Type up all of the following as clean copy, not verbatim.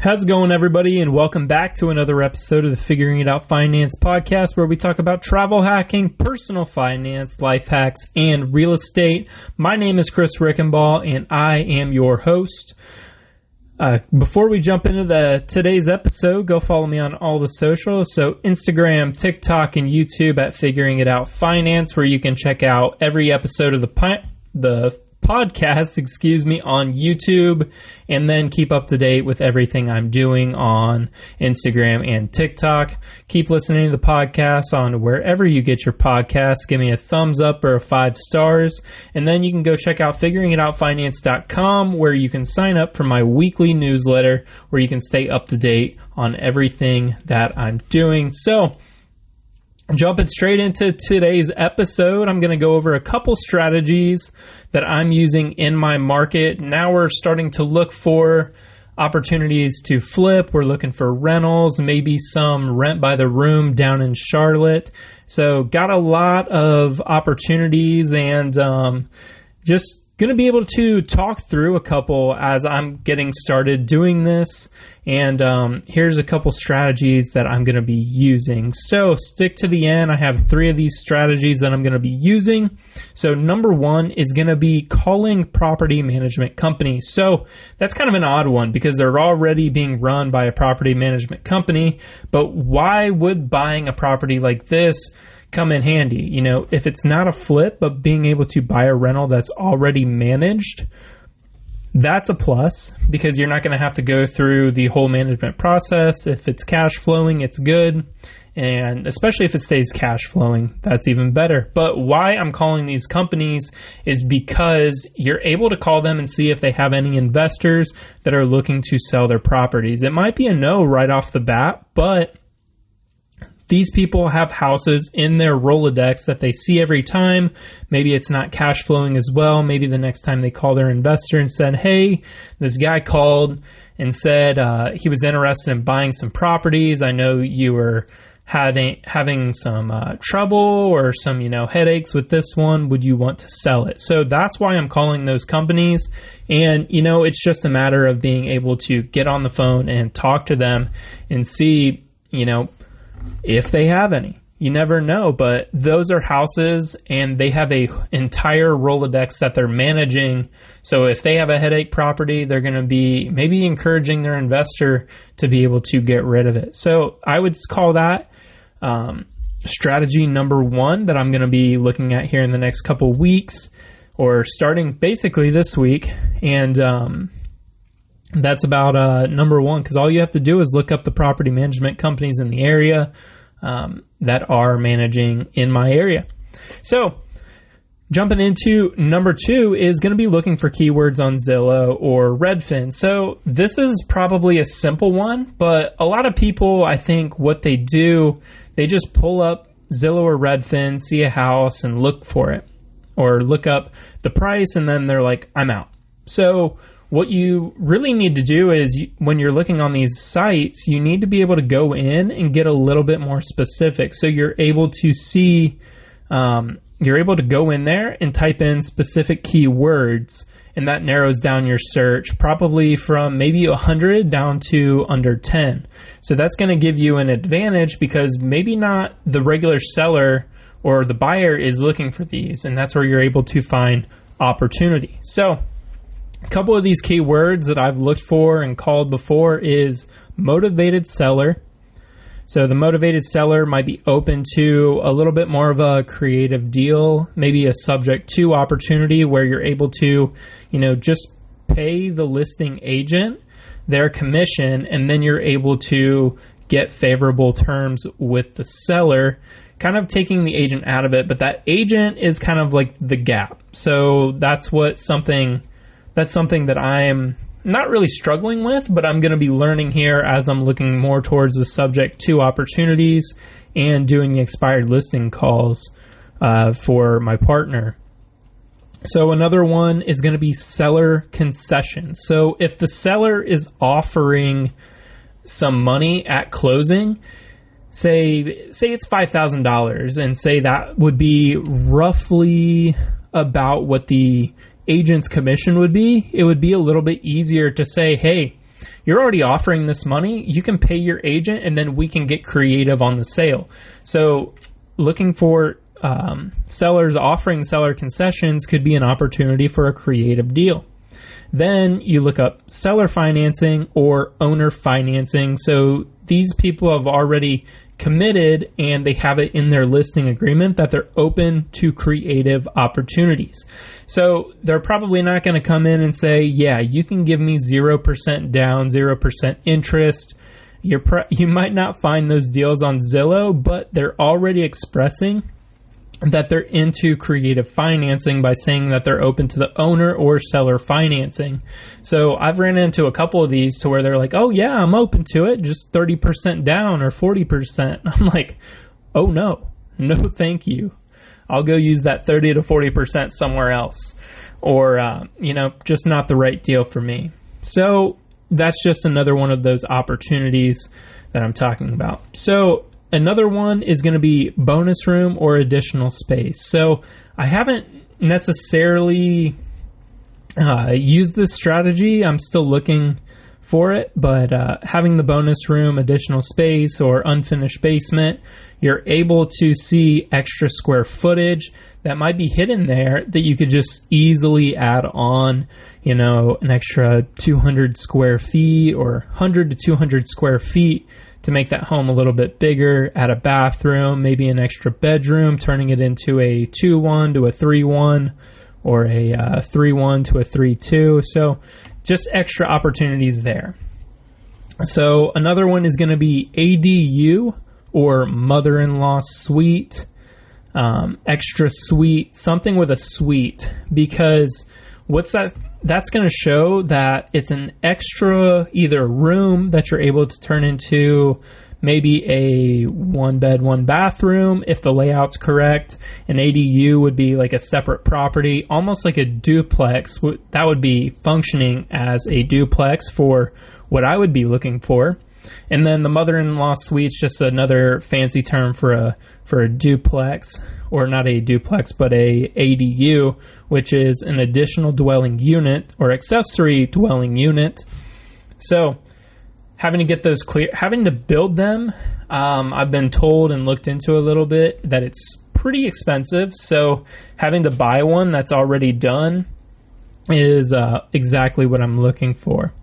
How's it going, everybody, and welcome back to another episode of the Figuring It Out Finance podcast, where we talk about travel hacking, personal finance, life hacks, and real estate. My name is Chris Rickenbaugh, and I am your host. Before we jump into today's episode, go follow me on all the socials. So Instagram, TikTok, and YouTube at Figuring It Out Finance, where you can check out every episode of the podcast, on YouTube, and then keep up to date with everything I'm doing on Instagram and TikTok. Keep listening to the podcast on wherever you get your podcasts. Give me a thumbs up or 5 stars, and then you can go check out figuringitoutfinance.com, where you can sign up for my weekly newsletter, where you can stay up to date on everything that I'm doing. So, jumping straight into today's episode, I'm going to go over a couple strategies that I'm using in my market. Now we're starting to look for opportunities to flip. We're looking for rentals, maybe some rent by the room down in Charlotte. So got a lot of opportunities, and just going to be able to talk through a couple as I'm getting started doing this. And here's a couple strategies that I'm going to be using. So stick to the end. I have 3 of these strategies that I'm going to be using. So number 1 is going to be calling property management companies. So that's kind of an odd one because they're already being run by a property management company. But why would buying a property like this come in handy? You know, if it's not a flip, but being able to buy a rental that's already managed, that's a plus, because you're not going to have to go through the whole management process. If it's cash flowing, it's good. And especially if it stays cash flowing, that's even better. But why I'm calling these companies is because you're able to call them and see if they have any investors that are looking to sell their properties. It might be a no right off the bat, but these people have houses in their Rolodex that they see every time. Maybe it's not cash flowing as well. Maybe the next time they call their investor and said, hey, this guy called and said he was interested in buying some properties. I know you were having some trouble or some, headaches with this one. Would you want to sell it? So that's why I'm calling those companies. And, it's just a matter of being able to get on the phone and talk to them and see, if they have any. You never know, but those are houses and they have a entire Rolodex that they're managing. So if they have a headache property, they're going to be maybe encouraging their investor to be able to get rid of it. So I would call that strategy number 1 that I'm going to be looking at here in the next couple weeks, or starting basically this week. And that's about number 1, because all you have to do is look up the property management companies in the area that are managing in my area. So jumping into number 2 is going to be looking for keywords on Zillow or Redfin. So this is probably a simple one, but a lot of people, I think what they do, they just pull up Zillow or Redfin, see a house and look for it, or look up the price, and then they're like, I'm out. So what you really need to do is, when you're looking on these sites, you need to be able to go in and get a little bit more specific. So you're able to see, you're able to go in there and type in specific keywords, and that narrows down your search probably from maybe 100 down to under 10. So that's going to give you an advantage, because maybe not the regular seller or the buyer is looking for these, and that's where you're able to find opportunity. So a couple of these keywords that I've looked for and called before is motivated seller. So the motivated seller might be open to a little bit more of a creative deal, maybe a subject to opportunity where you're able to, just pay the listing agent their commission, and then you're able to get favorable terms with the seller, kind of taking the agent out of it. But that agent is kind of like the gap. So that's something that I'm not really struggling with, but I'm going to be learning here as I'm looking more towards the subject to opportunities and doing the expired listing calls for my partner. So another one is going to be seller concessions. So if the seller is offering some money at closing, say it's $5,000, and say that would be roughly about what the agent's commission would be, it would be a little bit easier to say, hey, you're already offering this money. You can pay your agent, and then we can get creative on the sale. So looking for sellers offering seller concessions could be an opportunity for a creative deal. Then you look up seller financing or owner financing. So these people have already committed and they have it in their listing agreement that they're open to creative opportunities. So they're probably not going to come in and say, yeah, you can give me 0% down, 0% interest. You might not find those deals on Zillow, but they're already expressing that they're into creative financing by saying that they're open to the owner or seller financing. So I've ran into a couple of these to where they're like, oh yeah, I'm open to it, just 30% down or 40%. I'm like, oh no thank you. I'll go use that 30 to 40% somewhere else, or just not the right deal for me. So that's just another one of those opportunities that I'm talking about. So another one is going to be bonus room or additional space. So I haven't necessarily used this strategy. I'm still looking for it, but having the bonus room, additional space, or unfinished basement, you're able to see extra square footage that might be hidden there that you could just easily add on, an extra 200 square feet or 100 to 200 square feet to make that home a little bit bigger, add a bathroom, maybe an extra bedroom, turning it into a 2-1 to a 3-1, or a 3-1 to a 3-2. So just extra opportunities there. So another one is going to be ADU, or mother-in-law suite, extra suite, something with a suite, because what's that? That's going to show that it's an extra either room that you're able to turn into maybe a 1-bed, 1-bathroom if the layout's correct. An ADU would be like a separate property, almost like a duplex. That would be functioning as a duplex for what I would be looking for. And then the mother-in-law suite's just another fancy term for a duplex, or not a duplex, but a ADU, which is an additional dwelling unit or accessory dwelling unit. So having to get those clear, having to build them, I've been told and looked into a little bit that it's pretty expensive. So having to buy one that's already done is exactly what I'm looking for.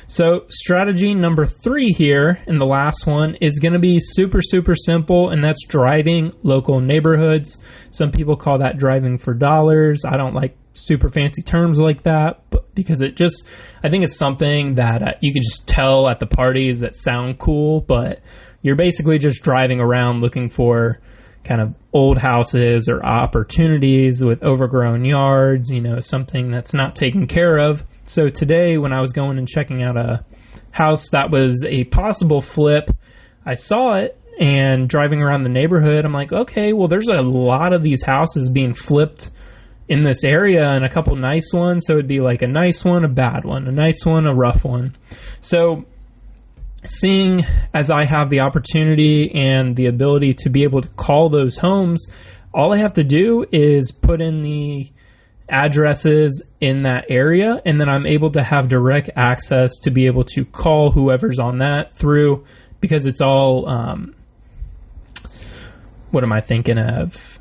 So strategy number 3 here, and the last one, is going to be super, super simple, and that's driving local neighborhoods. Some people call that driving for dollars. I don't like super fancy terms like that, but because I think it's something that you can just tell at the parties that sound cool, but you're basically just driving around looking for kind of old houses or opportunities with overgrown yards, something that's not taken care of. So today, when I was going and checking out a house that was a possible flip, I saw it, and driving around the neighborhood, I'm like, okay, well, there's a lot of these houses being flipped in this area, and a couple nice ones. So it'd be like a nice one, a bad one, a nice one, a rough one. So seeing as I have the opportunity and the ability to be able to call those homes, all I have to do is put in the addresses in that area, and then I'm able to have direct access to be able to call whoever's on that through, because it's all what am I thinking of?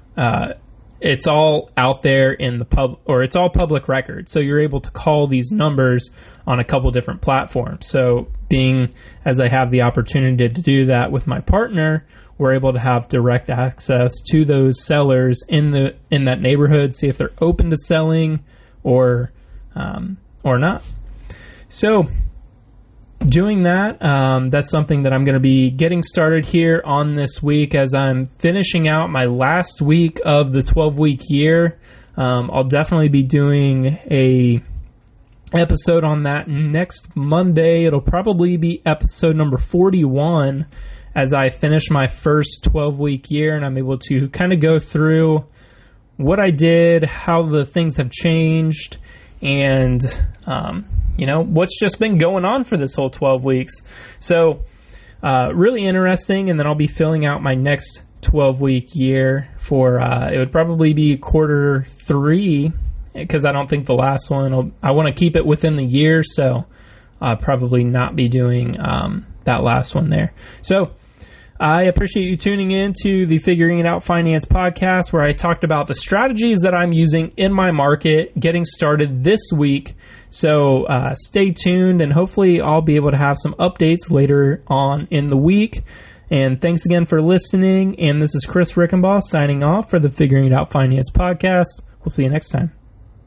It's all out there in the or it's all public record. So you're able to call these numbers on a couple different platforms. So being as I have the opportunity to do that with my partner, we're able to have direct access to those sellers in that neighborhood, see if they're open to selling or not. So doing that, that's something that I'm going to be getting started here on this week as I'm finishing out my last week of the 12-week year. I'll definitely be doing a episode on that next Monday. It'll probably be episode number 41 as I finish my first 12-week year, and I'm able to kind of go through what I did, how the things have changed, and what's just been going on for this whole 12 weeks. So really interesting, and then I'll be filling out my next 12-week year for, it would probably be quarter 3, because I don't think the last one, I want to keep it within the year, so probably not be doing that last one there. So I appreciate you tuning in to the Figuring It Out Finance podcast, where I talked about the strategies that I'm using in my market getting started this week. So stay tuned, and hopefully I'll be able to have some updates later on in the week. And thanks again for listening. And this is Chris Rickenbaugh signing off for the Figuring It Out Finance podcast. We'll see you next time.